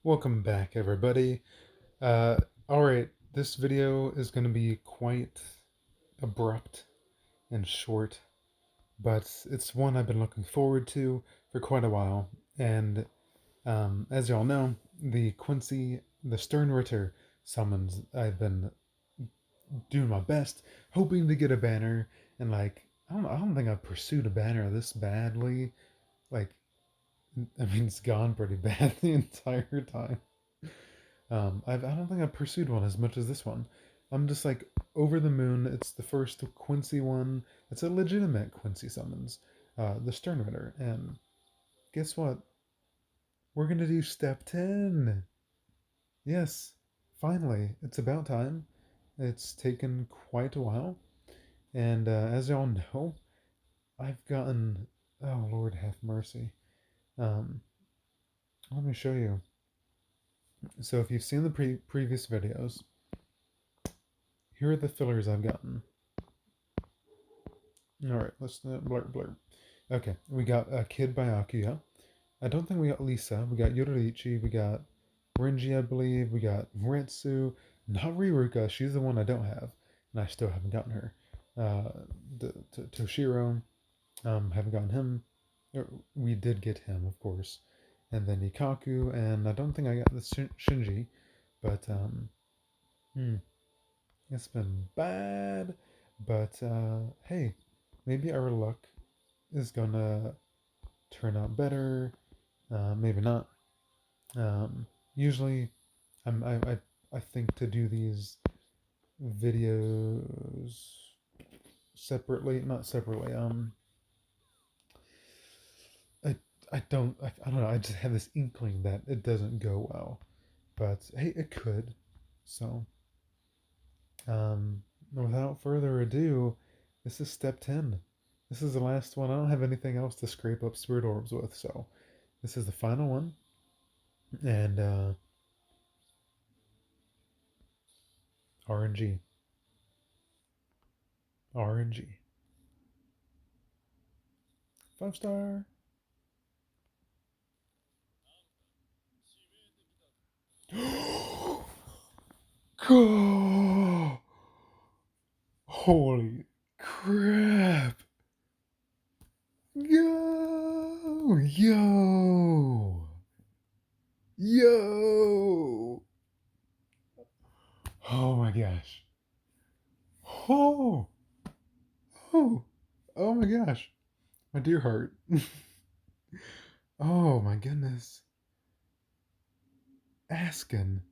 Welcome back, everybody. Uh, Alright, this video is going to be quite abrupt and short, but it's one I've been looking forward to for quite a while. And as y'all know, the Stern Ritter summons, I've been doing my best, hoping to get a banner, and I don't think I've pursued a banner this badly. Like, I mean, it's gone pretty bad the entire time. I don't think I've pursued one as much as this one. I'm just like over the moon. It's the first Quincy one. It's a legitimate Quincy summons, the Stern Ritter. And guess what? We're gonna do step 10. Yes, finally, it's about time. It's taken quite a while, and as y'all know, I've gotten. Oh Lord, have mercy. Um, Let me show you. So if you've seen the previous videos, here are the fillers I've gotten. All right, let's blur blur. Okay, we got a Kid by Akuya. I don't think we got Lisa. We got Yororichi. We got Renji, I believe. We got Retsu. Not Riruka. She's the one I don't have, and I still haven't gotten her. Uh, Toshiro. Haven't gotten him. We did get him, of course, and then Ikaku, and I don't think I got the Shinji, but hmm, it's been bad. But hey, maybe our luck is gonna turn out better. Maybe not. Usually, I think to do these videos separately, not separately. I I don't know. I just have this inkling that it doesn't go well, but hey, it could. So, without further ado, this is step 10. This is the last one. I don't have anything else to scrape up spirit orbs with, so this is the final one. And RNG. RNG. 5 star. Oh, holy crap. Yo. Yo. Yo. Oh my gosh. Oh. Oh. Oh my gosh. My dear heart. Oh my goodness. Askin.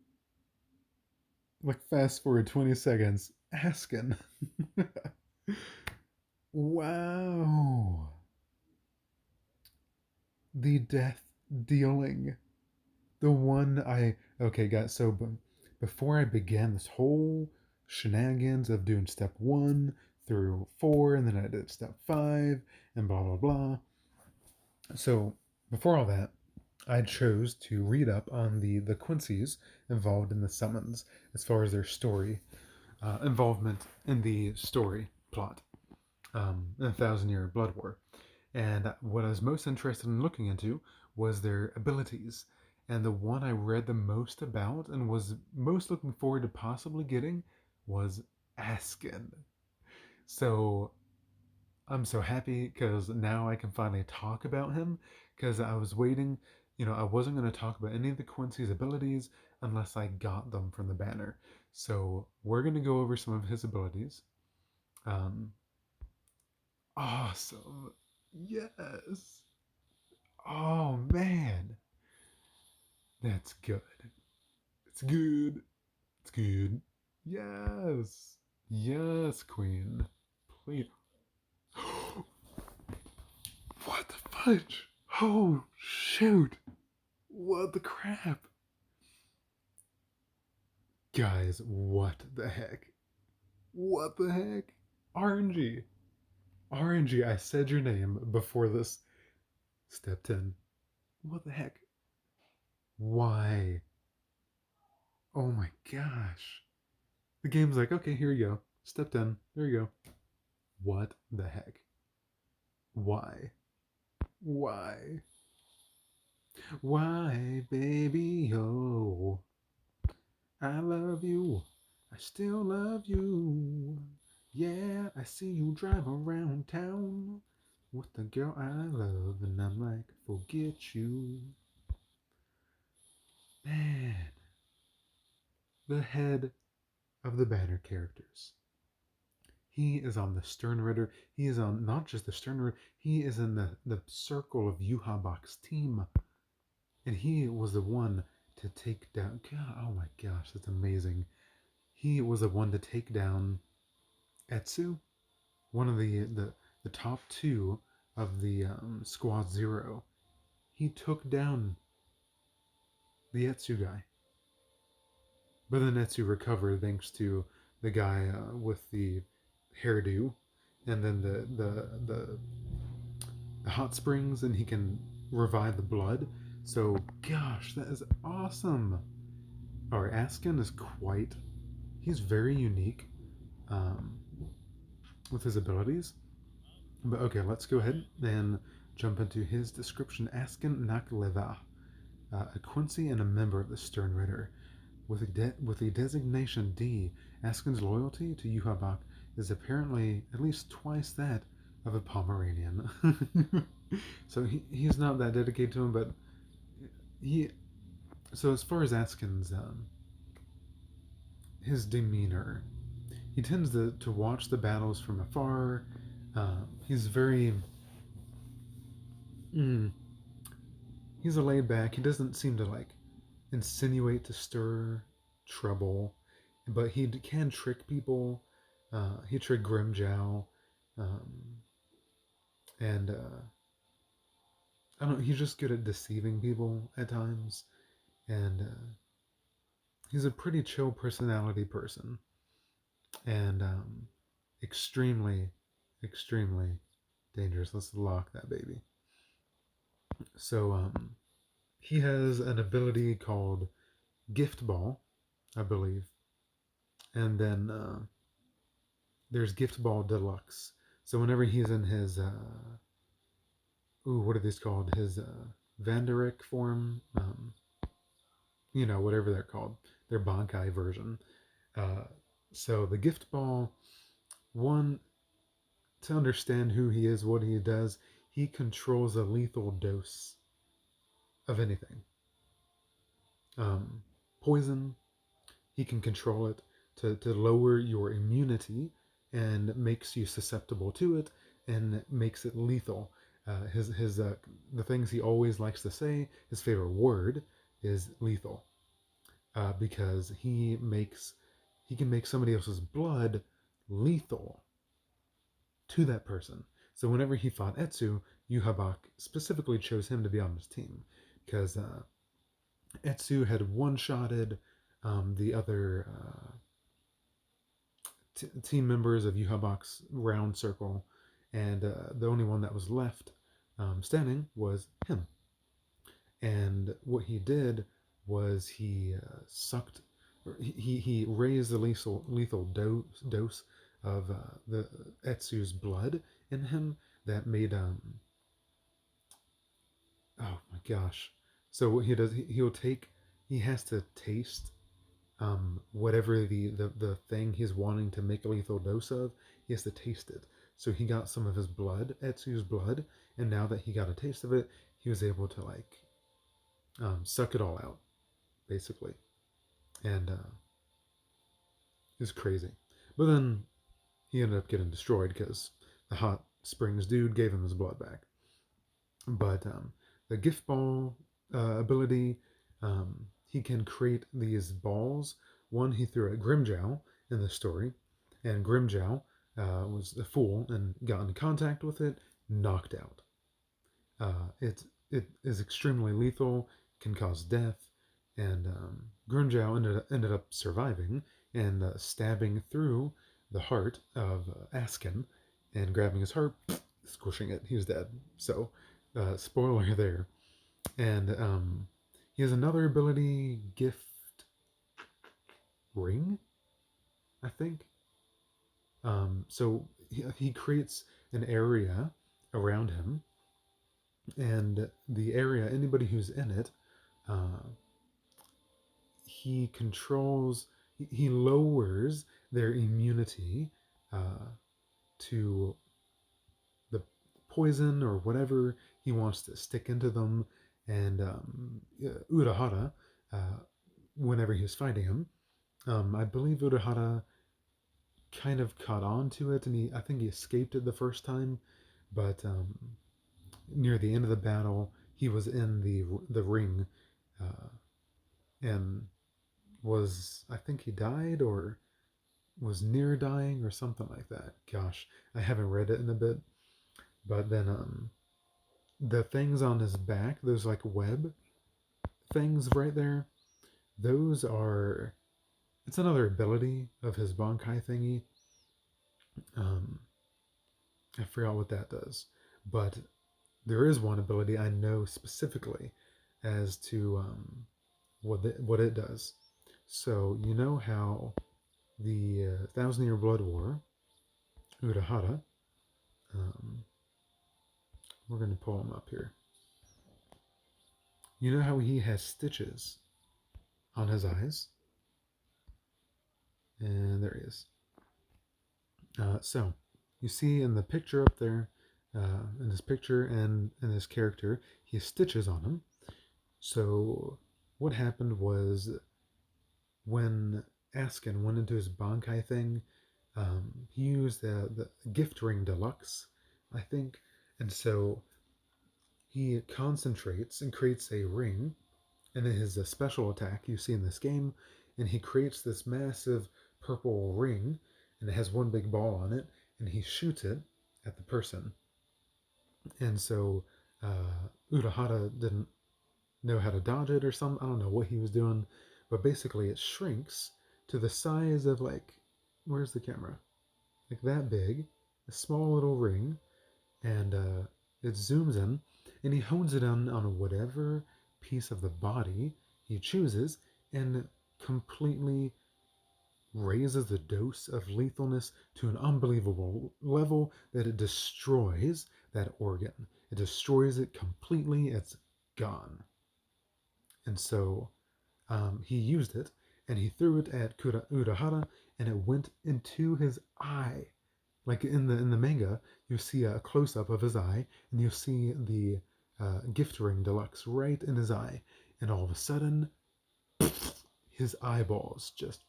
Like fast forward 20 seconds. Askin. Wow. The death dealing. The one I. Okay, guys, so before I began this whole shenanigans of doing step 1 through 4, and then I did step 5, and blah, blah, blah. So, before all that, I chose to read up on the Quincy's involved in the summons as far as their story, involvement in the story plot, in A Thousand Year Blood War. And what I was most interested in looking into was their abilities. And the one I read the most about and was most looking forward to possibly getting was Askin. So I'm so happy because now I can finally talk about him. Because I was waiting, I wasn't going to talk about any of the Quincy's abilities unless I got them from the banner. So we're going to go over some of his abilities. Um, awesome. Yes. Oh man, that's good. It's good. It's good. Yes. Yes, Queen. Please. What the fudge? Oh, shoot. What the crap? Guys, what the heck? What the heck? RNG. RNG, I said your name before this. Step 10. What the heck? Why? Oh my gosh. The game's like, okay, here you go. Step 10. There you go. What the heck? Why? Why? Why, baby, oh I still love you. Yeah, I see you drive around town with the girl I love, and I'm like, forget you. Man, the head of the banner characters. He is on the Stern Ritter. He is on not just the Stern Ritter, he is in the circle of Yuhabak's team. And he was the one to take down. God, oh my gosh, that's amazing. He was the one to take down Etsu, one of the top two of the Squad Zero. He took down the Etsu guy. But then Etsu recovered thanks to the guy with the hairdo, and then the hot springs, and he can revive the blood. So, gosh, that is awesome. Our Askin is quite. He's very unique um, with his abilities. But okay, let's go ahead and jump into his description. Askin Nakleva, a Quincy and a member of the Stern Ritter. With the designation D, Askin's loyalty to Yuhabak is apparently at least twice that of a Pomeranian. So he's not that dedicated to him, but he. So as far as Askin's his demeanor, he tends to watch the battles from afar. He's very. Mm, he's a laid back. He doesn't seem to like insinuate to stir trouble, but he can trick people. He tricked Grimjow, um, and I don't know. He's just good at deceiving people at times, and he's a pretty chill personality person, and extremely, extremely dangerous. Let's lock that baby. So he has an ability called Gift Ball, I believe, and then there's Gift Ball Deluxe. So whenever he's in his what are these called? His Vanderick form, whatever they're called, their Bankai version. Uh, so the Gift Ball, one, to understand who he is, what he does, he controls a lethal dose of anything. Poison, he can control it to lower your immunity and makes you susceptible to it and makes it lethal. His the things he always likes to say, his favorite word is lethal, because he can make somebody else's blood lethal to that person. So whenever he fought Etsu, Yuhabak specifically chose him to be on his team because Etsu had one-shotted the other team members of Yuhabak's round circle, and the only one that was left standing was him. And what he did was he sucked, he raised the lethal dose of the Etsu's blood in him that made oh my gosh. So what he does, he'll take, he has to taste whatever the thing he's wanting to make a lethal dose of, he has to taste it. So he got some of his blood, Etsu's blood, and now that he got a taste of it, he was able to like suck it all out, basically, and it was crazy. But then he ended up getting destroyed because the hot springs dude gave him his blood back. But the gift ball ability, he can create these balls. One he threw at Grimjow in the story, and Grimjow was a fool and got into contact with it, knocked out. It is extremely lethal, can cause death, and Grimjow ended up surviving and stabbing through the heart of Askin and grabbing his heart, squishing it. He was dead. So, spoiler there. And he has another ability, Gift Ring, I think. So he creates an area around him, and the area, anybody who's in it, he controls he lowers their immunity to the poison or whatever he wants to stick into them. And Urahara, uh, whenever he was fighting him, I believe Urahara kind of caught on to it, and I think he escaped it the first time, but near the end of the battle, he was in the ring, uh, and was, I think he died or was near dying or something like that. Gosh, I haven't read it in a bit. But then the things on his back, those like web things right there, those are, it's another ability of his Bankai thingy. Um, I forgot what that does, but there is one ability I know specifically as to what it does. So you know how the Thousand Year Blood War, Urahara, um, we're going to pull him up here. You know how he has stitches on his eyes? And there he is. So you see in the picture up there, in his picture and in his character, he has stitches on him. So what happened was when Askin went into his Bankai thing, he used the gift ring deluxe, I think, and so he concentrates and creates a ring, and it is a special attack you see in this game, and he creates this massive purple ring, and it has one big ball on it, and he shoots it at the person. And so Urahara didn't know how to dodge it or something. I don't know what he was doing, but basically it shrinks to the size of like, where's the camera? Like that big, a small little ring, and it zooms in, and he hones it in on whatever piece of the body he chooses, and completely raises the dose of lethalness to an unbelievable level that it destroys that organ. It destroys it completely. It's gone. And so he used it, and he threw it at Urahara, and it went into his eye. Like in the manga, you see a close up of his eye, and you see the gift ring deluxe right in his eye, and all of a sudden, his eyeballs just,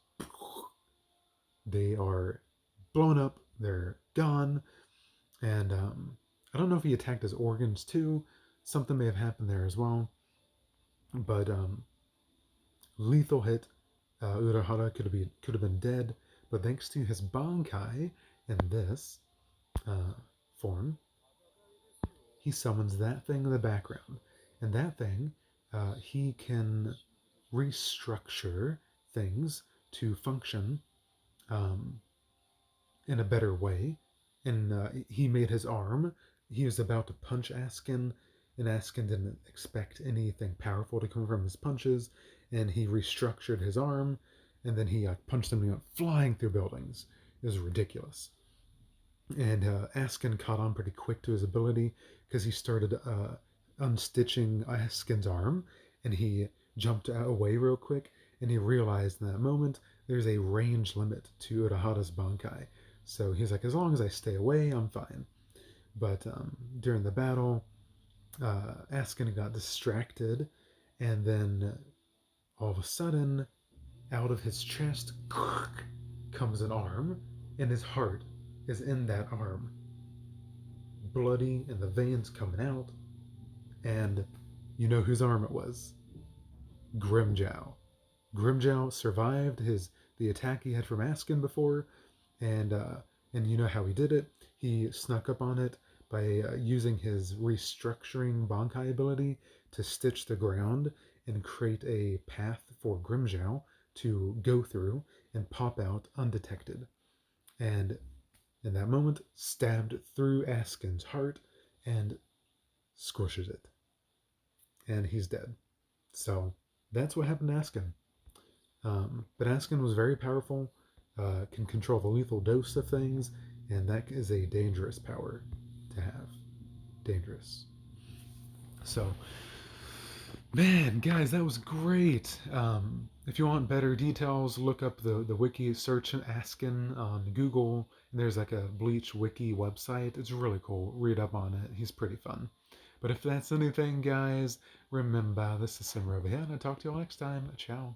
they are blown up. They're gone, and I don't know if he attacked his organs too. Something may have happened there as well, but lethal hit. Urahara could have been dead, but thanks to his Bankai in this uh, form, he summons that thing in the background, and that thing, he can restructure things to function um, in a better way. And he made his arm. He was about to punch Askin, and Askin didn't expect anything powerful to come from his punches, and he restructured his arm, and then he punched him and he went flying through buildings. It was ridiculous. And Askin caught on pretty quick to his ability because he started unstitching Askin's arm, and he jumped away real quick, and he realized in that moment there's a range limit to Urahara's Bankai. So he's like, as long as I stay away, I'm fine. But during the battle, Askin got distracted, and then all of a sudden, out of his chest comes an arm, and his heart is in that arm, bloody, and the veins coming out. And you know whose arm it was? Grimjow. Grimjow survived the attack he had from Askin before, and you know how he did it? He snuck up on it by using his restructuring Bankai ability to stitch the ground and create a path for Grimjow to go through and pop out undetected. And in that moment, stabbed through Askin's heart and squishes it. And he's dead. So that's what happened to Askin. But Askin was very powerful, can control the lethal dose of things, and that is a dangerous power to have. Dangerous. So Man, guys, that was great. If you want better details, look up the wiki, search Askin on Google. And there's like a Bleach wiki website. It's really cool. Read up on it. He's pretty fun. But if that's anything, guys, remember this is Simmer over here, and I'll talk to you all next time. Ciao.